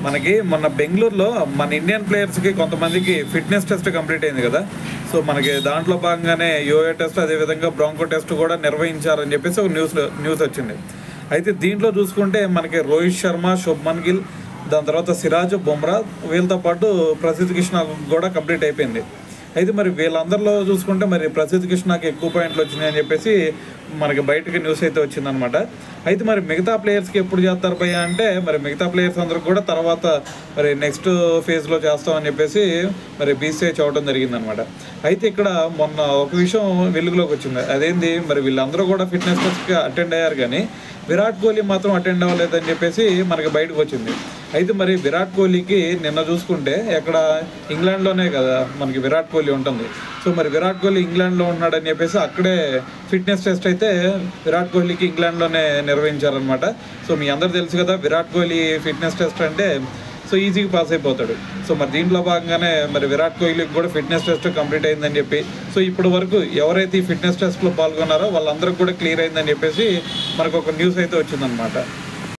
మనకి మొన్న బెంగళూరులో మన ఇండియన్ ప్లేయర్స్కి కొంతమందికి ఫిట్నెస్ టెస్ట్ కంప్లీట్ అయింది కదా. సో మనకి దాంట్లో భాగంగానే యోయో టెస్ట్, అదేవిధంగా బ్రాంకో టెస్ట్ కూడా నిర్వహించారని చెప్పేసి ఒక న్యూస్ వచ్చింది. అయితే దీంట్లో చూసుకుంటే మనకి రోహిత్ శర్మ, శుభ్మన్ గిల్, దాని తర్వాత సిరాజ్, బుమ్రా, వీళ్ళతో పాటు ప్రసిద్ధ్ కృష్ణ కూడా కంప్లీట్ అయిపోయింది. అయితే మరి వీళ్ళందరిలో చూసుకుంటే మరి ప్రసిద్ధ్ కృష్ణకి ఎక్కువ పాయింట్లు వచ్చినాయని చెప్పేసి మనకి బయటకి న్యూస్ అయితే వచ్చిందనమాట. అయితే మరి మిగతా ప్లేయర్స్కి ఎప్పుడు చేస్తారు భయ్య అంటే, మరి మిగతా ప్లేయర్స్ అందరికి కూడా తర్వాత మరి నెక్స్ట్ ఫేజ్లో చేస్తామని చెప్పేసి మరి బీసీఐ చూడటం జరిగిందనమాట. అయితే ఇక్కడ మొన్న ఒక విషయం వెలుగులోకి వచ్చింది. అదేంది, మరి వీళ్ళందరూ కూడా ఫిట్నెస్ టెస్ట్కి అటెండ్ అయ్యారు, కానీ విరాట్ కోహ్లీ మాత్రం అటెండ్ అవ్వలేదని చెప్పేసి మనకి బయటకు వచ్చింది. అయితే మరి విరాట్ కోహ్లీకి నిన్న చూసుకుంటే ఎక్కడ ఇంగ్లాండ్లోనే కదా మనకి విరాట్ కోహ్లీ ఉంటుంది. సో మరి విరాట్ కోహ్లీ ఇంగ్లాండ్లో ఉన్నాడని చెప్పేసి అక్కడే ఫిట్నెస్ టెస్ట్ అయితే విరాట్ కోహ్లీకి ఇంగ్లాండ్లోనే నిర్వహించారనమాట. సో మీ అందరూ తెలుసు కదా, విరాట్ కోహ్లీ ఫిట్నెస్ టెస్ట్ అంటే సో ఈజీగా పాస్ అయిపోతాడు. సో మరి దీంట్లో భాగంగానే మరి విరాట్ కోహ్లీకి కూడా ఫిట్నెస్ టెస్ట్ కంప్లీట్ అయిందని చెప్పి, సో ఇప్పటి వరకు ఎవరైతే ఈ ఫిట్నెస్ టెస్ట్లో పాల్గొన్నారో వాళ్ళందరికీ కూడా క్లియర్ అయిందని చెప్పేసి మనకు ఒక న్యూస్ అయితే వచ్చిందనమాట.